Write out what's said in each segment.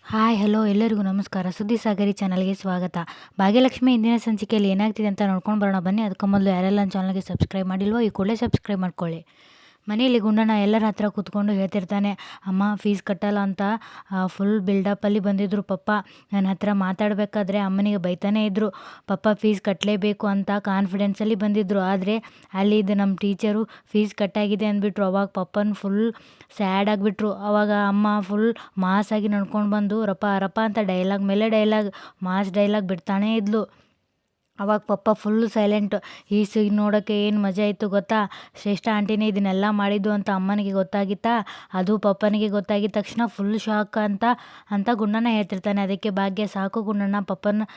Hi hello ಎಲ್ಲರಿಗೂ ನಮಸ್ಕಾರ. ಸುದ್ದಿ ಸಾಗರಿ ಚಾನಲ್ಗೆ ಸ್ವಾಗತ. ಭಾಗ್ಯಲಕ್ಷ್ಮಿ ಇಂದಿನ ಸಂಚಿಕೆಯಲ್ಲಿ ಏನಾಗ್ತಿದೆ ಅಂತ ನೋಡ್ಕೊಂಡು ಬರೋಣ ಬನ್ನಿ. ಅದಕ್ಕೆ ಮೊದಲು ಯಾರೆಲ್ಲ ನನ್ನ ಚಾನಲ್ಗೆ ಸಬ್ಸ್ಕ್ರೈಬ್ ಮಾಡಿಲ್ವೋ ಈ ಕೂಡಲೇ ಸಬ್ಸ್ಕ್ರೈಬ್ ಮಾಡ್ಕೊಳ್ಳಿ. ಮನೆಯಲ್ಲಿ ಗುಂಡಣ್ಣ ಎಲ್ಲರ ಹತ್ರ ಕೂತ್ಕೊಂಡು ಹೇಳ್ತಿರ್ತಾನೆ, ಅಮ್ಮ ಫೀಸ್ ಕಟ್ಟಲ್ಲ ಅಂತ ಫುಲ್ ಬಿಲ್ಡಪ್ಪಲ್ಲಿ ಬಂದಿದ್ದರು ಪಪ್ಪ. ನನ್ನ ಹತ್ರ ಮಾತಾಡಬೇಕಾದ್ರೆ ಅಮ್ಮನಿಗೆ ಬೈತಾನೇ ಇದ್ದರು. ಪಪ್ಪ ಫೀಸ್ ಕಟ್ಟಲೇಬೇಕು ಅಂತ ಕಾನ್ಫಿಡೆನ್ಸಲ್ಲಿ ಬಂದಿದ್ದರು. ಆದರೆ ಅಲ್ಲಿದ್ದು ನಮ್ಮ ಟೀಚರು ಫೀಸ್ ಕಟ್ಟಾಗಿದೆ ಅಂದ್ಬಿಟ್ರು. ಅವಾಗ ಪಪ್ಪನ ಫುಲ್ ಸ್ಯಾಡ್ ಆಗಿಬಿಟ್ರು. ಅವಾಗ ಅಮ್ಮ ಫುಲ್ ಮಾಸಾಗಿ ನಡ್ಕೊಂಡು ಬಂದು ರಪ ರಪ ಅಂತ ಡೈಲಾಗ್ ಮೇಲೆ ಡೈಲಾಗ್, ಮಾಸ್ ಡೈಲಾಗ್ ಬಿಡ್ತಾನೇ ಇದ್ಲು. ಅವಾಗ ಪಪ್ಪ ಫುಲ್ಲು ಸೈಲೆಂಟು. ಈ ನೋಡೋಕ್ಕೆ ಏನು ಮಜಾ ಇತ್ತು ಗೊತ್ತಾ, ಶ್ರೇಷ್ಠ ಆಂಟಿನೇ ಇದನ್ನೆಲ್ಲ ಮಾಡಿದ್ದು ಅಂತ ಅಮ್ಮನಿಗೆ ಗೊತ್ತಾಗಿತ್ತಾ. ಅದು ಪಪ್ಪನಿಗೆ ಗೊತ್ತಾಗಿದ್ದ ತಕ್ಷಣ ಫುಲ್ ಶಾಕ್ ಅಂತ ಗುಂಡಣ್ಣ ಹೇಳ್ತಿರ್ತಾನೆ. ಅದಕ್ಕೆ ಭಾಗ್ಯ, ಸಾಕು ಗುಂಡಣ್ಣ, ಪಪ್ಪನ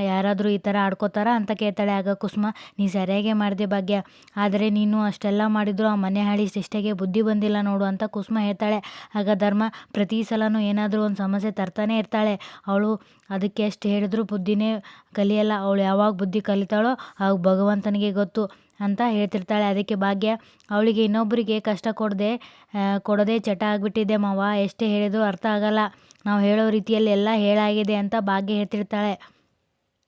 ಯಾರಾದರೂ ಈ ಥರ ಆಡ್ಕೋತಾರ ಅಂತ ಕೇಳ್ತಾಳೆ. ಆಗ ಕುಸುಮ, ನೀ ಸರಿಯಾಗೇ ಮಾಡಿದೆ ಭಾಗ್ಯ, ಆದರೆ ನೀನು ಅಷ್ಟೆಲ್ಲ ಮಾಡಿದ್ರು ಆ ಮನೆ ಹಾಳಿ ಶ್ರೇಷ್ಠಗೆ ಬುದ್ಧಿ ಬಂದಿಲ್ಲ ನೋಡು ಅಂತ ಕುಸುಮ ಹೇಳ್ತಾಳೆ. ಆಗ ಧರ್ಮ, ಪ್ರತಿ ಸಲನೂ ಏನಾದರೂ ಒಂದು ಸಮಸ್ಯೆ ತರ್ತಾನೆ ಇರ್ತಾಳೆ ಅವಳು, ಅದಕ್ಕೆ ಎಷ್ಟು ಹೇಳಿದ್ರು ಬುದ್ಧಿನೇ ಕಲಿಯಲ್ಲ. ಅವಳು ಯಾವಾಗ ಬುದ್ಧಿ ಕಲಿತಾಳೋ ಆಗ ಭಗವಂತನಿಗೆ ಗೊತ್ತು ಅಂತ ಹೇಳ್ತಿರ್ತಾಳೆ. ಅದಕ್ಕೆ ಭಾಗ್ಯ, ಅವಳಿಗೆ ಇನ್ನೊಬ್ಬರಿಗೆ ಕಷ್ಟ ಕೊಡದೆ ಚಟ ಆಗಿಬಿಟ್ಟಿದೆ ಮಾವ, ಎಷ್ಟೇ ಹೇಳಿದ್ರು ಅರ್ಥ ಆಗಲ್ಲ, ನಾವು ಹೇಳೋ ರೀತಿಯಲ್ಲಿ ಎಲ್ಲ ಹೇಳಾಗಿದೆ ಅಂತ ಭಾಗ್ಯ ಹೇಳ್ತಿರ್ತಾಳೆ.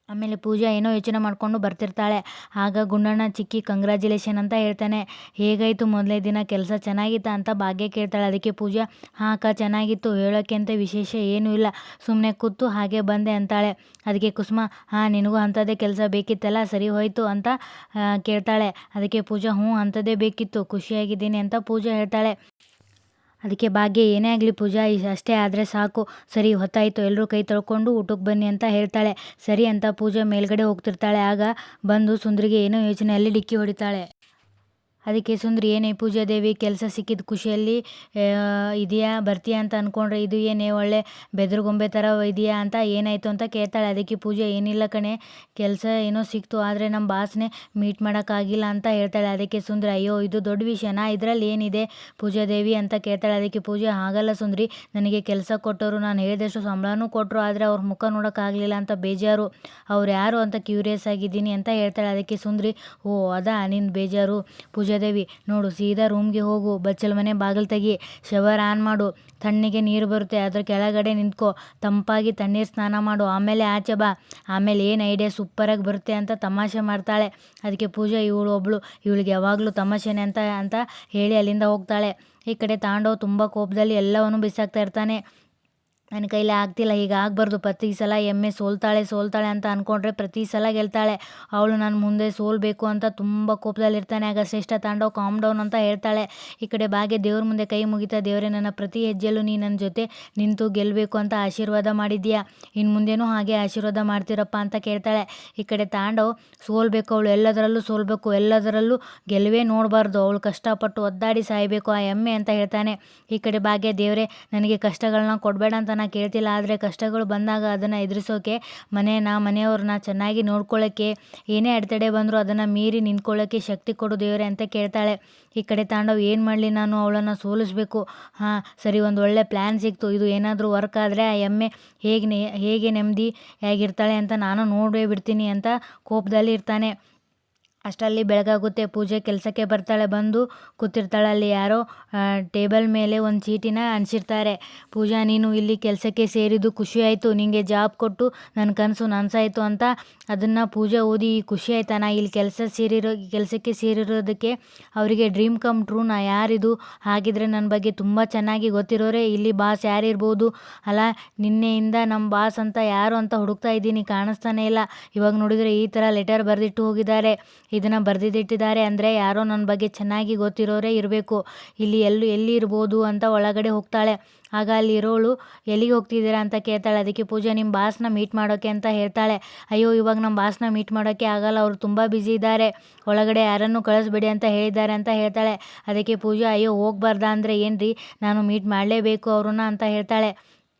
ಆಮೇಲೆ ಪೂಜಾ ಏನೋ ಯೋಚನೆ ಮಾಡಿಕೊಂಡು ಬರ್ತಿರ್ತಾಳೆ. ಆಗ ಗುಂಡಣ್ಣ ಚಿಕ್ಕಿ ಕಂಗ್ರ್ಯಾಚುಲೇಷನ್ ಅಂತ ಹೇಳ್ತಾನೆ. ಹೇಗಾಯಿತು ಮೊದಲೇ ದಿನ ಕೆಲಸ ಚೆನ್ನಾಗಿತ್ತಾ ಅಂತ ಭಾಗ್ಯ ಕೇಳ್ತಾಳೆ. ಅದಕ್ಕೆ ಪೂಜಾ, ಹಾಂ ಅಕ್ಕ ಚೆನ್ನಾಗಿತ್ತು, ಹೇಳೋಕ್ಕೆ ಅಂತ ವಿಶೇಷ ಏನೂ ಇಲ್ಲ, ಸುಮ್ಮನೆ ಕೂತು ಹಾಗೆ ಬಂದೆ ಅಂತಾಳೆ. ಅದಕ್ಕೆ ಕುಸುಮ, ಹಾಂ ನಿನಗೂ ಅಂಥದ್ದೇ ಕೆಲಸ ಬೇಕಿತ್ತಲ್ಲ, ಸರಿ ಹೋಯಿತು ಅಂತ ಕೇಳ್ತಾಳೆ. ಅದಕ್ಕೆ ಪೂಜಾ, ಹ್ಞೂ ಅಂಥದ್ದೇ ಬೇಕಿತ್ತು, ಖುಷಿಯಾಗಿದ್ದೀನಿ ಅಂತ ಪೂಜಾ ಹೇಳ್ತಾಳೆ. ಅದಕ್ಕೆ ಭಾಗ್ಯ, ಏನೇ ಆಗಲಿ ಪೂಜಾ, ಅಷ್ಟೇ ಆದರೆ ಸಾಕು, ಸರಿ ಹೊತ್ತಾಯಿತು, ಎಲ್ಲರೂ ಕೈ ತೊಳ್ಕೊಂಡು ಊಟಕ್ಕೆ ಬನ್ನಿ ಅಂತ ಹೇಳ್ತಾಳೆ. ಸರಿ ಅಂತ ಪೂಜಾ ಮೇಲ್ಗಡೆ ಹೋಗ್ತಿರ್ತಾಳೆ. ಆಗ ಬಂದು ಸುಂದ್ರಿಗೆ ಏನೋ ಯೋಚನೆಯಲ್ಲಿ ಡಿಕ್ಕಿ ಹೊಡಿತಾಳೆ. ಅದಕ್ಕೆ ಸುಂದ್ರಿ, ಏನೇ ಪೂಜಾದೇವಿ, ಕೆಲಸ ಸಿಕ್ಕಿದ ಖುಷಿಯಲ್ಲಿ ಇದೆಯಾ, ಬರ್ತೀಯಾ ಅಂತ ಅಂದ್ಕೊಂಡ್ರೆ ಇದು ಏನೇ ಒಳ್ಳೆ ಬೆದರುಗೊಂಬೆ ಥರ ಇದೆಯಾ ಅಂತ ಏನಾಯಿತು ಅಂತ ಕೇಳ್ತಾಳೆ. ಅದಕ್ಕೆ ಪೂಜಾ, ಏನಿಲ್ಲ ಕಣೆ, ಕೆಲಸ ಏನೋ ಸಿಕ್ತು, ಆದರೆ ನಮ್ಮ ಬಾಸ್ನೇ ಮೀಟ್ ಮಾಡೋಕ್ಕಾಗಿಲ್ಲ ಅಂತ ಹೇಳ್ತಾಳೆ. ಅದಕ್ಕೆ ಸುಂದ್ರಿ, ಅಯ್ಯೋ ಇದು ದೊಡ್ಡ ವಿಷಯನಾ, ಇದರಲ್ಲಿ ಏನಿದೆ ಪೂಜಾದೇವಿ ಅಂತ ಕೇಳ್ತಾಳೆ. ಅದಕ್ಕೆ ಪೂಜಾ, ಹಾಗಲ್ಲ ಸುಂದ್ರಿ, ನನಗೆ ಕೆಲಸ ಕೊಟ್ಟವರು ನಾನು ಹೇಳಿದಷ್ಟು ಸಂಬಳನೂ ಕೊಟ್ಟರು, ಆದರೆ ಅವ್ರ ಮುಖ ನೋಡೋಕ್ಕಾಗಲಿಲ್ಲ ಅಂತ ಬೇಜಾರು, ಅವ್ರು ಯಾರು ಅಂತ ಕ್ಯೂರಿಯಸ್ ಆಗಿದ್ದೀನಿ ಅಂತ ಹೇಳ್ತಾಳೆ. ಅದಕ್ಕೆ ಸುಂದ್ರಿ, ಓ ಅದಾ ನಿನ್ನ ಬೇಜಾರು, ಪೂಜಾದೇವಿ ನೋಡು, ಸೀದಾ ರೂಮ್ಗೆ ಹೋಗು, ಬಚ್ಚಲ ಮನೆ ಬಾಗಿಲು ತೆಗಿ, ಶವರ್ ಆನ್ ಮಾಡು, ತಣ್ಣಗೆ ನೀರು ಬರುತ್ತೆ, ಅದ್ರ ಕೆಳಗಡೆ ನಿಂತ್ಕೋ, ತಂಪಾಗಿ ತಣ್ಣೀರು ಸ್ನಾನ ಮಾಡು, ಆಮೇಲೆ ಆಚೆ ಬಾ, ಆಮೇಲೆ ಏನು ಐಡಿಯಾ ಸೂಪರಾಗಿ ಬರುತ್ತೆ ಅಂತ ತಮಾಷೆ ಮಾಡ್ತಾಳೆ. ಅದಕ್ಕೆ ಪೂಜಾ, ಇವಳಿಗೆ ಯಾವಾಗಲೂ ತಮಾಷೆನೆ ಅಂತ ಹೇಳಿ ಅಲ್ಲಿಂದ ಹೋಗ್ತಾಳೆ. ಈ ಕಡೆ ತಾಂಡವ್ ತುಂಬ ಕೋಪದಲ್ಲಿ ಎಲ್ಲವನ್ನು ಬಿಸಾಕ್ತಾ ಇರ್ತಾನೆ. ನನ್ನ ಕೈಲಿ ಆಗ್ತಿಲ್ಲ, ಹೀಗೆ ಆಗಬಾರ್ದು, ಪ್ರತಿ ಸಲ ಎಮ್ಮೆ ಸೋಲ್ತಾಳೆ ಅಂತ ಅಂದ್ಕೊಂಡ್ರೆ ಪ್ರತಿ ಸಲ ಗೆಲ್ತಾಳೆ, ಅವಳು ನನ್ನ ಮುಂದೆ ಸೋಲ್ಬೇಕು ಅಂತ ತುಂಬ ಕೋಪದಲ್ಲಿರ್ತಾನೆ. ಆಗ ಶ್ರೇಷ್ಠ ತಾಂಡವ್ ಕಾಮ್ ಡೌನ್ ಅಂತ ಹೇಳ್ತಾಳೆ. ಈ ಕಡೆ ಭಾಗ್ಯ ದೇವ್ರ ಮುಂದೆ ಕೈ ಮುಗಿತಾ, ದೇವರೇ, ನನ್ನ ಪ್ರತಿ ಹೆಜ್ಜೆಯಲ್ಲೂ ನೀ ನನ್ನ ಜೊತೆ ನಿಂತು ಗೆಲ್ಲಬೇಕು ಅಂತ ಆಶೀರ್ವಾದ ಮಾಡಿದ್ದೀಯಾ, ಇನ್ನು ಮುಂದೇನೂ ಹಾಗೆ ಆಶೀರ್ವಾದ ಮಾಡ್ತೀರಪ್ಪ ಅಂತ ಕೇಳ್ತಾಳೆ. ಈ ಕಡೆ ತಾಂಡವ್, ಸೋಲ್ಬೇಕು ಅವಳು, ಎಲ್ಲದರಲ್ಲೂ ಸೋಲ್ಬೇಕು, ಎಲ್ಲದರಲ್ಲೂ ಗೆಲುವೇ ನೋಡಬಾರ್ದು, ಅವಳು ಕಷ್ಟಪಟ್ಟು ಒದ್ದಾಡಿ ಸಾಯಬೇಕು ಆ ಎಮ್ಮೆ ಅಂತ ಹೇಳ್ತಾನೆ. ಈ ಕಡೆ ಭಾಗ್ಯ, ದೇವರೇ, ನನಗೆ ಕಷ್ಟಗಳನ್ನ ಕೊಡಬೇಡ ಅಂತ ನಾನು ಕೇಳ್ತಿಲ್ಲ, ಆದರೆ ಕಷ್ಟಗಳು ಬಂದಾಗ ಅದನ್ನು ಎದುರಿಸೋಕೆ, ಮನೆಯವ್ರನ್ನ ಚೆನ್ನಾಗಿ ನೋಡ್ಕೊಳ್ಳೋಕ್ಕೆ, ಏನೇ ಅಡೆತಡೆ ಬಂದರೂ ಅದನ್ನು ಮೀರಿ ನಿಂತ್ಕೊಳ್ಳೋಕ್ಕೆ ಶಕ್ತಿ ಕೊಡು ದೇವರೇ ಅಂತ ಕೇಳ್ತಾಳೆ. ಈ ಕಡೆ ತಾಂಡವ್, ಏನು ಮಾಡಲಿ, ನಾನು ಅವಳನ್ನು ಸೋಲಿಸ್ಬೇಕು, ಹಾಂ ಸರಿ, ಒಂದು ಒಳ್ಳೆ ಪ್ಲ್ಯಾನ್ ಸಿಕ್ತು, ಇದು ಏನಾದರೂ ವರ್ಕ್ ಆದರೆ ಆ ಎಮ್ಮೆ ಹೇಗೆ ನೆಮ್ಮದಿಯಾಗಿರ್ತಾಳೆ ಅಂತ ನಾನು ನೋಡೇ ಬಿಡ್ತೀನಿ ಅಂತ ಕೋಪದಲ್ಲಿ ಇರ್ತಾನೆ. ಅಷ್ಟರಲ್ಲಿ ಬೆಳಗಾಗುತ್ತೆ. ಪೂಜೆ ಕೆಲಸಕ್ಕೆ ಬರ್ತಾಳೆ. ಬಂದು ಕೂತಿರ್ತಾಳೆ. ಅಲ್ಲಿ ಯಾರೋ ಟೇಬಲ್ ಮೇಲೆ ಒಂದು ಚೀಟಿನ ಅಂಟಿಸಿರ್ತಾರೆ. ಪೂಜಾ, ನೀನು ಇಲ್ಲಿ ಕೆಲಸಕ್ಕೆ ಸೇರಿದ್ದು ಖುಷಿಯಾಯಿತು, ನಿನಗೆ ಜಾಬ್ ಕೊಟ್ಟು ನನ್ನ ಕನಸು ನನಸಾಯಿತು ಅಂತ ಅದನ್ನು ಪೂಜಾ ಓದಿ ಖುಷಿ ಆಯ್ತಾ, ನಾ ಇಲ್ಲಿ ಕೆಲಸಕ್ಕೆ ಸೇರಿರೋದಕ್ಕೆ ಅವರಿಗೆ ಡ್ರೀಮ್ ಕಮ್ ಟ್ರೂ, ನಾ ಯಾರಿದು, ಹಾಗಿದ್ರೆ ನನ್ನ ಬಗ್ಗೆ ತುಂಬ ಚೆನ್ನಾಗಿ ಗೊತ್ತಿರೋರೆ ಇಲ್ಲಿ ಬಾಸ್ ಯಾರಿರ್ಬೋದು ಅಲ್ಲ, ನಿನ್ನೆಯಿಂದ ನಮ್ಮ ಬಾಸ್ ಅಂತ ಯಾರು ಅಂತ ಹುಡುಕ್ತಾ ಇದ್ದೀನಿ, ಕಾಣಿಸ್ತಾನೆ ಇಲ್ಲ, ಇವಾಗ ನೋಡಿದರೆ ಈ ಥರ ಲೆಟರ್ ಬರೆದಿಟ್ಟು ಹೋಗಿದ್ದಾರೆ, ಇದನ್ನು ಬರೆದಿಟ್ಟಿದ್ದಾರೆ ಅಂದರೆ ಯಾರೋ ನನ್ನ ಬಗ್ಗೆ ಚೆನ್ನಾಗಿ ಗೊತ್ತಿರೋರೇ ಇರಬೇಕು, ಇಲ್ಲಿ ಎಲ್ಲಿ ಇರ್ಬೋದು ಅಂತ ಒಳಗಡೆ ಹೋಗ್ತಾಳೆ. ಆಗ ಅಲ್ಲಿ ಇರೋಳು, ಎಲ್ಲಿಗೆ ಹೋಗ್ತಿದ್ದೀರಾ ಅಂತ ಕೇಳ್ತಾಳೆ. ಅದಕ್ಕೆ ಪೂಜಾ, ನಿಮ್ಮ ಬಾಸ್ನ ಮೀಟ್ ಮಾಡೋಕ್ಕೆ ಅಂತ ಹೇಳ್ತಾಳೆ. ಅಯ್ಯೋ, ಇವಾಗ ನಮ್ಮ ಬಾಸ್ನ ಮೀಟ್ ಮಾಡೋಕ್ಕೆ ಆಗಲ್ಲ, ಅವರು ತುಂಬ ಬ್ಯುಸಿ ಇದ್ದಾರೆ, ಒಳಗಡೆ ಯಾರನ್ನು ಕಳಿಸ್ಬೇಡಿ ಅಂತ ಹೇಳಿದ್ದಾರೆ ಅಂತ ಹೇಳ್ತಾಳೆ. ಅದಕ್ಕೆ ಪೂಜಾ, ಅಯ್ಯೋ ಹೋಗ್ಬಾರ್ದಾ ಅಂದರೆ ಏನ್ರಿ, ನಾನು ಮೀಟ್ ಮಾಡಲೇಬೇಕು ಅವ್ರನ್ನ ಅಂತ ಹೇಳ್ತಾಳೆ.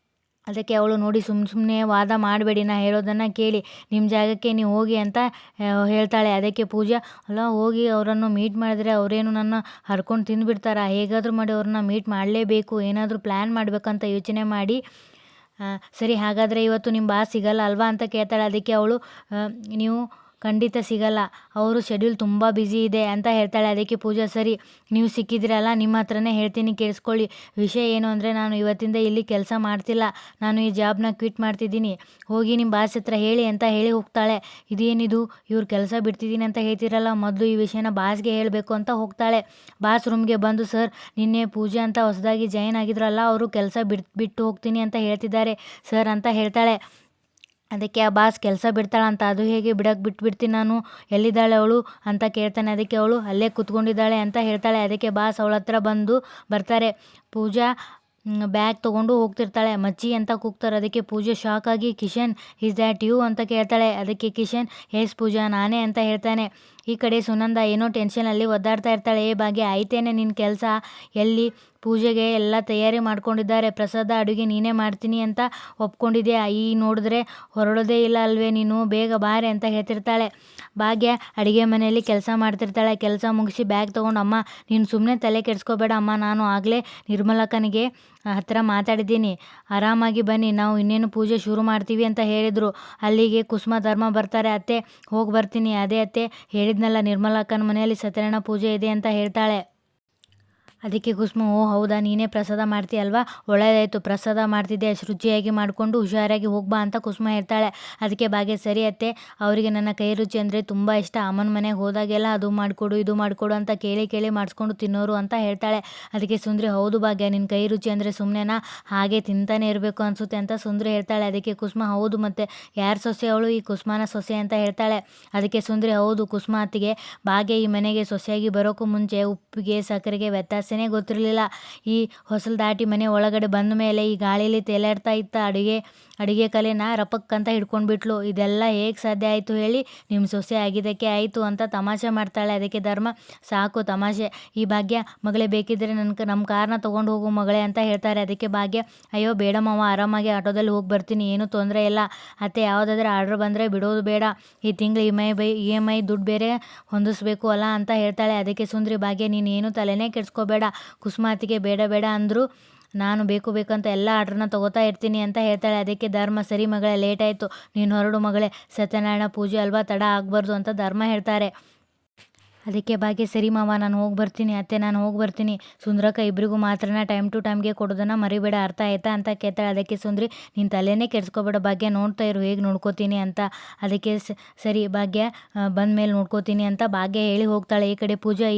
ಅದಕ್ಕೆ ಅವಳು, ನೋಡಿ, ಸುಮ್ಮನೆ ವಾದ ಮಾಡಬೇಡಿ, ನಾ ಹೇಳೋದನ್ನು ಕೇಳಿ, ನಿಮ್ಮ ಜಾಗಕ್ಕೆ ನೀವು ಹೋಗಿ ಅಂತ ಹೇಳ್ತಾಳೆ. ಅದಕ್ಕೆ ಪೂಜಾ, ಅಲ್ಲ, ಹೋಗಿ ಅವರನ್ನು ಮೀಟ್ ಮಾಡಿದ್ರೆ ಅವರೇನು ನನ್ನ ಹರ್ಕೊಂಡು ತಿಂದುಬಿಡ್ತಾರಾ, ಹೇಗಾದರೂ ಮಾಡಿ ಅವ್ರನ್ನ ಮೀಟ್ ಮಾಡಲೇಬೇಕು, ಏನಾದರೂ ಪ್ಲ್ಯಾನ್ ಮಾಡಬೇಕಂತ ಯೋಚನೆ ಮಾಡಿ, ಸರಿ ಹಾಗಾದರೆ ಇವತ್ತು ನಿಮ್ಮ ಬಾಸ್ ಸಿಗಲ್ಲ ಅಲ್ವಾ ಅಂತ ಕೇಳ್ತಾಳೆ. ಅದಕ್ಕೆ ಅವಳು, ನೀವು ಖಂಡಿತ ಸಿಗಲ್ಲ, ಅವರು ಶೆಡ್ಯೂಲ್ ತುಂಬ ಬ್ಯುಸಿ ಇದೆ ಅಂತ ಹೇಳ್ತಾಳೆ. ಅದಕ್ಕೆ ಪೂಜಾ ಸರಿ, ನೀವು ಸಿಕ್ಕಿದ್ರಲ್ಲ ನಿಮ್ಮ ಹತ್ರನೇ ಹೇಳ್ತೀನಿ ಕೇಳಿಸ್ಕೊಳ್ಳಿ. ವಿಷಯ ಏನು ಅಂದರೆ ನಾನು ಇವತ್ತಿಂದ ಇಲ್ಲಿ ಕೆಲಸ ಮಾಡ್ತಿಲ್ಲ, ನಾನು ಈ ಜಾಬ್ನ ಕ್ವಿಟ್ ಮಾಡ್ತಿದ್ದೀನಿ, ಹೋಗಿ ನಿಮ್ಮ ಬಾಸ್ ಹತ್ರ ಹೇಳಿ ಅಂತ ಹೇಳಿ ಹೋಗ್ತಾಳೆ. ಇದೇನಿದು ಇವ್ರು ಕೆಲಸ ಬಿಡ್ತಿದ್ದೀನಿ ಅಂತ ಹೇಳ್ತಿರಲ್ಲ, ಮೊದಲು ಈ ವಿಷಯನ ಬಾಸ್ಗೆ ಹೇಳಬೇಕು ಅಂತ ಹೋಗ್ತಾಳೆ. ಬಾಸ್ ರೂಮ್ಗೆ ಬಂದು, ಸರ್ ನಿನ್ನೆ ಪೂಜಾ ಅಂತ ಹೊಸದಾಗಿ ಜಾಯಿನ್ ಆಗಿದ್ರಲ್ಲ, ಅವರು ಕೆಲಸ ಬಿಟ್ಟು ಹೋಗ್ತೀನಿ ಅಂತ ಹೇಳ್ತಿದ್ದಾರೆ ಸರ್ ಅಂತ ಹೇಳ್ತಾಳೆ. ಅದಕ್ಕೆ ಆ ಬಾಸ್ ಕೆಲಸ ಬಿಡ್ತಾಳಂತ, ಅದು ಹೇಗೆ ಬಿಟ್ಬಿಡ್ತೀನಿ ನಾನು, ಎಲ್ಲಿದ್ದಾಳೆ ಅವಳು ಅಂತ ಕೇಳ್ತಾನೆ. ಅದಕ್ಕೆ ಅವಳು ಅಲ್ಲೇ ಕೂತ್ಕೊಂಡಿದ್ದಾಳೆ ಅಂತ ಹೇಳ್ತಾಳೆ. ಅದಕ್ಕೆ ಬಾಸ್ ಅವಳ ಹತ್ರ ಬರ್ತಾರೆ. ಪೂಜಾ ಬ್ಯಾಗ್ ತೊಗೊಂಡು ಹೋಗ್ತಿರ್ತಾಳೆ. ಮಚ್ಚಿ ಅಂತ ಕೂಗ್ತಾರೆ. ಅದಕ್ಕೆ ಪೂಜೆ ಶಾಕ್ ಆಗಿ, ಕಿಶನ್ ಈಸ್ ದ್ಯಾಟ್ ಯು ಅಂತ ಕೇಳ್ತಾಳೆ. ಅದಕ್ಕೆ ಕಿಶನ್ ಎಸ್ ಪೂಜಾ ನಾನೇ ಅಂತ ಹೇಳ್ತಾನೆ. ಈ ಕಡೆ ಸುನಂದ ಏನೋ ಟೆನ್ಷನಲ್ಲಿ ಒದ್ದಾಡ್ತಾ ಇರ್ತಾಳೆ. ಏ ಭಾಗ್ಯ ಆಯ್ತೇನೆ ನಿನ್ನ ಕೆಲಸ, ಎಲ್ಲಿ ಪೂಜೆಗೆ ಎಲ್ಲ ತಯಾರಿ ಮಾಡ್ಕೊಂಡಿದ್ದಾರೆ, ಪ್ರಸಾದ ಅಡುಗೆ ನೀನೇ ಮಾಡ್ತೀನಿ ಅಂತ ಒಪ್ಕೊಂಡಿದ್ಯಾ, ಈ ನೋಡಿದ್ರೆ ಹೊರಡೋದೇ ಇಲ್ಲ ಅಲ್ವೇ ನೀನು, ಬೇಗ ಬಾರೆ ಅಂತ ಹೇಳ್ತಿರ್ತಾಳೆ. ಭಾಗ್ಯ ಅಡುಗೆ ಮನೆಯಲ್ಲಿ ಕೆಲಸ ಮಾಡ್ತಿರ್ತಾಳೆ. ಕೆಲಸ ಮುಗಿಸಿ ಬ್ಯಾಗ್ ತೊಗೊಂಡು, ಅಮ್ಮ ನೀನು ಸುಮ್ಮನೆ ತಲೆ ಕೆಡಿಸ್ಕೋಬೇಡ ಅಮ್ಮ, ನಾನು ಆಗಲೇ ನಿರ್ಮಲಕ್ಕನಿಗೆ ಹತ್ರ ಮಾತಾಡಿದ್ದೀನಿ, ಆರಾಮಾಗಿ ಬನ್ನಿ, ನಾವು ಇನ್ನೇನು ಪೂಜೆ ಶುರು ಮಾಡ್ತೀವಿ ಅಂತ ಹೇಳಿದರು. ಅಲ್ಲಿಗೆ ಕುಸುಮ ಧರ್ಮ ಬರ್ತಾರೆ. ಅತ್ತೆ ಹೋಗಿ ಬರ್ತೀನಿ. ಅದೇ ಅತ್ತೆ ಹೇಳಿದ್ನಲ್ಲ ನಿರ್ಮಲಕ್ಕನ ಮನೆಯಲ್ಲಿ ಸತ್ಯನಾರಾಯಣ ಪೂಜೆ ಇದೆ ಅಂತ ಹೇಳ್ತಾಳೆ. ಅದಕ್ಕೆ ಕುಸುಮ, ಓ ಹೌದಾ, ನೀನೇ ಪ್ರಸಾದ ಮಾಡ್ತೀಯಲ್ವಾ, ಒಳ್ಳೆಯದಾಯಿತು, ಪ್ರಸಾದ ಮಾಡ್ತಿದ್ದೆ, ಅಷ್ಟು ರುಚಿಯಾಗಿ ಮಾಡಿಕೊಂಡು ಹುಷಾರಾಗಿ ಹೋಗ್ಬಾ ಅಂತ ಕುಸುಮ ಹೇಳ್ತಾಳೆ. ಅದಕ್ಕೆ ಭಾಗ್ಯ, ಸರಿ ಅತ್ತೆ, ಅವರಿಗೆ ನನ್ನ ಕೈ ರುಚಿ ಅಂದರೆ ತುಂಬ ಇಷ್ಟ, ಅಮ್ಮನ ಮನೆಗೆ ಹೋದಾಗೆಲ್ಲ ಅದು ಮಾಡಿಕೊಡು ಇದು ಮಾಡಿಕೊಡು ಅಂತ ಕೇಳಿ ಮಾಡಿಸ್ಕೊಂಡು ತಿನ್ನೋರು ಅಂತ ಹೇಳ್ತಾಳೆ. ಅದಕ್ಕೆ ಸುಂದ್ರಿ, ಹೌದು ಭಾಗ್ಯ, ನಿನ್ನ ಕೈ ರುಚಿ ಅಂದರೆ ಸುಮ್ಮನೆನಾ, ಹಾಗೆ ತಿಂತಾನೆ ಇರಬೇಕು ಅನಿಸುತ್ತೆ ಅಂತ ಸುಂದ್ರಿ ಹೇಳ್ತಾಳೆ. ಅದಕ್ಕೆ ಕುಸುಮ, ಹೌದು ಮತ್ತೆ ಯಾರ ಸೊಸೆ ಅವಳು, ಈ ಕುಸುಮನ ಸೊಸೆ ಅಂತ ಹೇಳ್ತಾಳೆ. ಅದಕ್ಕೆ ಸುಂದ್ರಿ, ಹೌದು ಕುಸುಮ ಅತ್ತಿಗೆ, ಭಾಗ್ಯ ಈ ಮನೆಗೆ ಸೊಸೆಯಾಗಿ ಬರೋಕ್ಕೂ ಮುಂಚೆ ಉಪ್ಪಿಗೆ ಸಕ್ಕರೆಗೆ ವ್ಯತ್ಯಾಸನೇ ಗೊತ್ತಿರಲಿಲ್ಲ. ಈ ಹೊಸಲು ದಾಟಿ ಮನೆ ಒಳಗಡೆ ಬಂದ ಮೇಲೆ ಈ ಗಾಳಿಯಲ್ಲಿ ತೇಲಾಡ್ತಾ ಇತ್ತ ಅಡುಗೆ ಕಲೆನ ರಪಕ್ ಅಂತ ಹಿಡ್ಕೊಂಡ್ಬಿಟ್ಲು. ಇದೆಲ್ಲ ಹೇಗೆ ಸಾಧ್ಯ ಆಯಿತು ಹೇಳಿ, ನಿಮ್ಮ ಸೊಸೆ ಆಗಿದ್ದಕ್ಕೆ ಆಯಿತು ಅಂತ ತಮಾಷೆ ಮಾಡ್ತಾಳೆ. ಅದಕ್ಕೆ ಧರ್ಮ, ಸಾಕು ತಮಾಷೆ, ಈ ಭಾಗ್ಯ ಮಗಳೇ ಬೇಕಿದ್ದರೆ ನಮ್ಮ ಕಾರ್ನ ತೊಗೊಂಡು ಹೋಗು ಮಗಳೇ ಅಂತ ಹೇಳ್ತಾರೆ. ಅದಕ್ಕೆ ಭಾಗ್ಯ, ಅಯ್ಯೋ ಬೇಡ ಮಾವ, ಆರಾಮಾಗಿ ಆಟೋದಲ್ಲಿ ಹೋಗಿ ಬರ್ತೀನಿ, ಏನೂ ತೊಂದರೆ ಇಲ್ಲ ಅತ್ತೆ, ಯಾವುದಾದ್ರೂ ಆರ್ಡ್ರ್ ಬಂದರೆ ಬಿಡೋದು ಬೇಡ, ಈ ತಿಂಗಳು EMI ದುಡ್ಡು ಬೇರೆ ಹೊಂದಿಸ್ಬೇಕು ಅಲ್ಲ ಅಂತ ಹೇಳ್ತಾಳೆ. ಅದಕ್ಕೆ ಸುಂದ್ರಿ, ಭಾಗ್ಯ ನೀನು ಏನು ತಲೆನೇ ಕೆಡಿಸ್ಕೋಬೇಡ, ಕುಸುಮ ಅತ್ತಿಗೆ ಬೇಡ ಅಂದರು, ನಾನು ಬೇಕು ಅಂತ ಎಲ್ಲ ಆರ್ಡ್ರನ್ನ ತೊಗೋತಾ ಇರ್ತೀನಿ ಅಂತ ಹೇಳ್ತಾಳೆ. ಅದಕ್ಕೆ ಧರ್ಮ, ಸರಿ ಮಗಳೇ ಲೇಟ್ ಆಯಿತು, ನೀನು ಹೊರಡು ಮಗಳೇ, ಸತ್ಯನಾರಾಯಣ ಪೂಜೆ ಅಲ್ವಾ, ತಡ ಆಗಬಾರ್ದು ಅಂತ ಧರ್ಮ ಹೇಳ್ತಾರೆ. ಅದಕ್ಕೆ ಭಾಗ್ಯ, ಸರಿ ಮಾವ ನಾನು ಹೋಗಿ ಬರ್ತೀನಿ ಅತ್ತೆ, ನಾನು ಹೋಗಿ ಬರ್ತೀನಿ, ಸುಂದ್ರಕ್ಕ ಇಬ್ಬರಿಗೂ ಮಾತ್ರನ ಟೈಮ್ ಟು ಟೈಮ್ಗೆ ಕೊಡೋದನ್ನು ಮರಿಬೇಡ, ಅರ್ಥ ಆಯ್ತಾ ಅಂತ ಕೇಳ್ತಾಳೆ. ಅದಕ್ಕೆ ಸುಂದ್ರಿ, ನೀನು ತಲೆನೇ ಕೆಡಿಸ್ಕೋಬೇಡ ಭಾಗ್ಯ, ನೋಡ್ತಾ ಇರು ಹೇಗೆ ನೋಡ್ಕೋತೀನಿ ಅಂತ. ಅದಕ್ಕೆ ಸರಿ ಭಾಗ್ಯ, ಬಂದ ಮೇಲೆ ನೋಡ್ಕೋತೀನಿ ಅಂತ ಭಾಗ್ಯ ಹೇಳಿ ಹೋಗ್ತಾಳೆ. ಈ ಕಡೆ ಪೂಜಾ,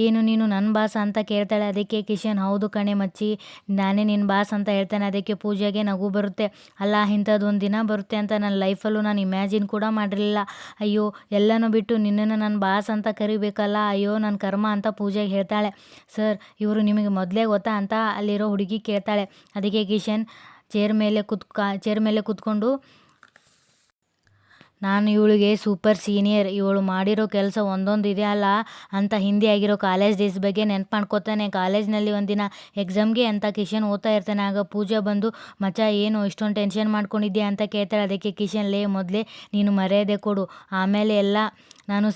ಏನು ನೀನು ನನ್ನ ಬಾಸ್ ಅಂತ ಕೇಳ್ತಾಳೆ. ಅದಕ್ಕೆ ಕಿಶನ್, ಹೌದು ಕಣೆ ಮಚ್ಚಿ, ನಾನೇ ನಿನ್ನ ಬಾಸ್ ಅಂತ ಹೇಳ್ತಾನೆ. ಅದಕ್ಕೆ ಪೂಜೆಗೆ ನಗು ಬರುತ್ತೆ. ಅಲ್ಲ, ಇಂಥದ್ದೊಂದು ದಿನ ಬರುತ್ತೆ ಅಂತ ನನ್ನ ಲೈಫಲ್ಲೂ ನಾನು ಇಮ್ಯಾಜಿನ್ ಕೂಡ ಮಾಡಿರಲಿಲ್ಲ, ಅಯ್ಯೋ ಎಲ್ಲನೂ ಬಿಟ್ಟು ನಿನ್ನನ್ನು ನನ್ನ ಬಾಸ್ ಅಂತ ಕರಿಬೇಕಲ್ಲ, ಅಯ್ಯೋ ನನ್ನ ಕರ್ಮ ಅಂತ ಪೂಜೆಗೆ ಹೇಳ್ತಾಳೆ. ಸರ್ ಇವರು ನಿಮಗೆ ಮೊದಲೇ ಗೊತ್ತಾ ಅಂತ ಅಲ್ಲಿರೋ ಹುಡುಗಿ ಕೇಳ್ತಾಳೆ. ಅದಕ್ಕೆ ಕಿಶನ್ ಚೇರ್ ಮೇಲೆ ಕೂತ್ಕೊಂಡು, ನಾನು ಇವಳಿಗೆ ಸೂಪರ್ ಸೀನಿಯರ್, ಇವಳು ಮಾಡಿರೋ ಕೆಲಸ ಒಂದೊಂದು ಇದೆ ಅಲ್ಲ ಅಂತ ಹಿಂದಿ ಆಗಿರೋ ಕಾಲೇಜ್ ಡೇಸ್ ಬಗ್ಗೆ ನೆನ್ಪು ಮಾಡ್ಕೋತಾನೆ. ಕಾಲೇಜ್ನಲ್ಲಿ ಒಂದಿನ ಎಕ್ಸಾಮ್ಗೆ ಅಂತ ಕಿಶನ್ ಓದ್ತಾ ಇರ್ತಾನೆ. ಆಗ ಪೂಜಾ ಬಂದು, ಮಚ್ಚ ಏನು ಇಷ್ಟೊಂದು ಟೆನ್ಷನ್ ಮಾಡ್ಕೊಂಡಿದ್ಯಾ ಅಂತ ಕೇಳ್ತಾಳೆ. ಅದಕ್ಕೆ ಕಿಶನ್, ಮೊದಲೇ ನೀನು ಮರ್ಯಾದೆ ಕೊಡು, ಆಮೇಲೆ ಎಲ್ಲ ನಾನು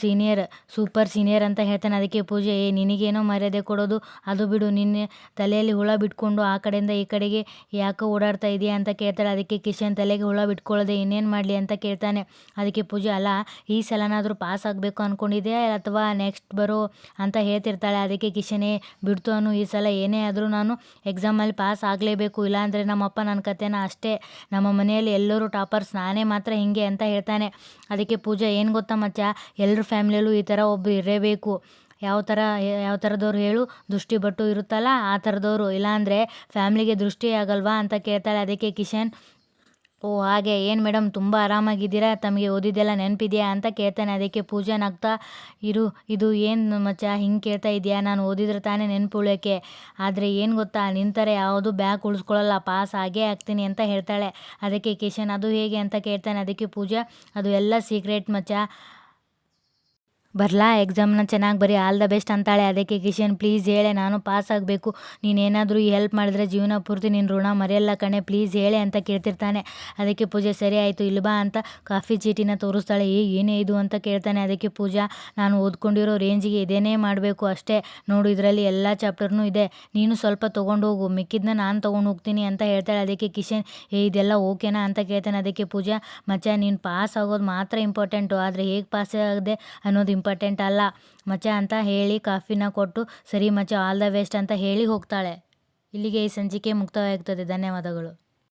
ಸೂಪರ್ ಸೀನಿಯರ್ ಅಂತ ಹೇಳ್ತಾನೆ. ಅದಕ್ಕೆ ಪೂಜೆ, ನಿನಗೇನೋ ಮರ್ಯಾದೆ ಕೊಡೋದು, ಅದು ಬಿಡು, ನಿನ್ನೆ ತಲೆಯಲ್ಲಿ ಹುಳ ಬಿಟ್ಕೊಂಡು ಆ ಕಡೆಯಿಂದ ಈ ಕಡೆಗೆ ಯಾಕೋ ಓಡಾಡ್ತಾ ಇದೆಯಾ ಅಂತ ಕೇಳ್ತಾಳೆ. ಅದಕ್ಕೆ ಕಿಶನ್, ತಲೆಗೆ ಹುಳ ಬಿಟ್ಕೊಳ್ಳೋದೆ ಇನ್ನೇನು ಮಾಡಲಿ ಅಂತ ಕೇಳ್ತಾನೆ. ಅದಕ್ಕೆ ಪೂಜೆ, ಅಲ್ಲ ಈ ಸಲನಾದರೂ ಪಾಸ್ ಆಗಬೇಕು ಅಂದ್ಕೊಂಡಿದ್ಯಾ ಅಥವಾ ನೆಕ್ಸ್ಟ್ ಬರೋ ಅಂತ ಹೇಳ್ತಿರ್ತಾಳೆ. ಅದಕ್ಕೆ ಕಿಶನೇ, ಬಿಡ್ತು ಅನ್ನು, ಈ ಸಲ ಏನೇ ಆದರೂ ನಾನು ಎಕ್ಸಾಮಲ್ಲಿ ಪಾಸ್ ಆಗಲೇಬೇಕು, ಇಲ್ಲಾಂದರೆ ನಮ್ಮಪ್ಪ ನನ್ನ ಕತೆನ ಅಷ್ಟೇ, ನಮ್ಮ ಮನೆಯಲ್ಲಿ ಎಲ್ಲರೂ ಟಾಪರ್ಸ್, ನಾನೇ ಮಾತ್ರ ಹಿಂಗೆ ಅಂತ ಹೇಳ್ತಾನೆ. ಅದಕ್ಕೆ ಪೂಜಾ, ಏನು ಗೊತ್ತಾ ಮಚ್ಚ, ಎಲ್ಲರ ಫ್ಯಾಮಿಲಿಯಲ್ಲೂ ಈ ಥರ ಒಬ್ಬರು ಇರಬೇಕು, ಯಾವ ಥರದವ್ರು ಹೇಳು, ದೃಷ್ಟಿ ಬಟ್ಟು ಇರುತ್ತಲ್ಲ ಆ ಥರದವರು, ಇಲ್ಲಾಂದರೆ ಫ್ಯಾಮ್ಲಿಗೆ ದೃಷ್ಟಿ ಆಗಲ್ವಾ ಅಂತ ಕೇಳ್ತಾಳೆ. ಅದಕ್ಕೆ ಕಿಶನ್, ಓ ಹಾಗೆ, ಏನು ಮೇಡಮ್ ತುಂಬ ಆರಾಮಾಗಿದ್ದೀರಾ, ತಮಗೆ ಓದಿದ್ದೆಲ್ಲ ನೆನಪಿದೆಯಾ ಅಂತ ಕೇಳ್ತಾನೆ. ಅದಕ್ಕೆ ಪೂಜಾ ನಗ್ತಾ, ಇದು ಏನು ಮಚ್ಚ ಹಿಂಗೆ ಕೇಳ್ತಾ ಇದೆಯಾ, ನಾನು ಓದಿದ್ರೆ ತಾನೇ ನೆನಪು ಉಳಿಯೋಕ್ಕೆ, ಆದರೆ ಏನು ಗೊತ್ತಾ, ನಿನ್ನ ಥರ ಯಾವುದು ಬ್ಯಾಗ್ ಉಳಿಸ್ಕೊಳ್ಳಲ್ಲ, ಪಾಸ್ ಆಗೇ ಆಗ್ತೀನಿ ಅಂತ ಹೇಳ್ತಾಳೆ. ಅದಕ್ಕೆ ಕಿಶನ್, ಅದು ಹೇಗೆ ಅಂತ ಕೇಳ್ತಾನೆ. ಅದಕ್ಕೆ ಪೂಜಾ, ಅದು ಎಲ್ಲ ಸೀಕ್ರೆಟ್ ಮಚ್ಚ, ಬರ್ಲಾ ಎಕ್ಸಾಮ್ನ ಚೆನ್ನಾಗಿ ಬರೀ ಆಲ್ ದ ಬೆಸ್ಟ್ ಅಂತಾಳೆ. ಅದಕ್ಕೆ ಕಿಶನ್ ಪ್ಲೀಸ್ ಹೇಳೆ, ನಾನು ಪಾಸ್ ಆಗಬೇಕು, ನೀನೇನಾದರೂ ಈ ಹೆಲ್ಪ್ ಮಾಡಿದ್ರೆ ಜೀವನ ಪೂರ್ತಿ ನಿನ್ನ ಋಣ ಮರೆಯಲ್ಲ ಕಣೆ, ಪ್ಲೀಸ್ ಹೇಳೆ ಅಂತ ಕೇಳ್ತಿರ್ತಾನೆ. ಅದಕ್ಕೆ ಪೂಜಾ ಸರಿ ಆಯಿತು ಇಲ್ಲಿ ಬಾ ಅಂತ ಕಾಫಿ ಚೀಟಿನ ತೋರಿಸ್ತಾಳೆ. ಏನೇ ಇದು ಅಂತ ಕೇಳ್ತಾನೆ. ಅದಕ್ಕೆ ಪೂಜಾ ನಾನು ಓದ್ಕೊಂಡಿರೋ ರೇಂಜಿಗೆ ಇದೇನೇ ಮಾಡಬೇಕು ಅಷ್ಟೇ, ನೋಡು ಇದರಲ್ಲಿ ಎಲ್ಲ ಚಾಪ್ಟರ್ನೂ ಇದೆ, ನೀನು ಸ್ವಲ್ಪ ತೊಗೊಂಡು ಹೋಗು, ಮಿಕ್ಕಿದ್ನ ನಾನು ತೊಗೊಂಡು ಹೋಗ್ತೀನಿ ಅಂತ ಹೇಳ್ತಾಳೆ. ಅದಕ್ಕೆ ಕಿಶನ್ ಇದೆಲ್ಲ ಓಕೆನಾ ಅಂತ ಕೇಳ್ತಾನೆ. ಅದಕ್ಕೆ ಪೂಜಾ ಮಚ್ಚ ನೀನು ಪಾಸ್ ಆಗೋದು ಮಾತ್ರ ಇಂಪಾರ್ಟೆಂಟು, ಆದರೆ ಹೇಗೆ ಪಾಸ್ ಆಗಿದೆ ಅನ್ನೋದು ಇಂಪಾರ್ಟೆಂಟ್ ಅಲ್ಲ ಮಚ್ಚ ಅಂತ ಹೇಳಿ ಕಾಫಿನ ಕೊಟ್ಟು ಸರಿ ಮಚ್ಚ ಆಲ್ ದ ಬೆಸ್ಟ್ ಅಂತ ಹೇಳಿ ಹೋಗ್ತಾಳೆ. ಇಲ್ಲಿಗೆ ಈ ಸಂಚಿಕೆ ಮುಕ್ತಾಯವಾಗುತ್ತದೆ. ಧನ್ಯವಾದಗಳು.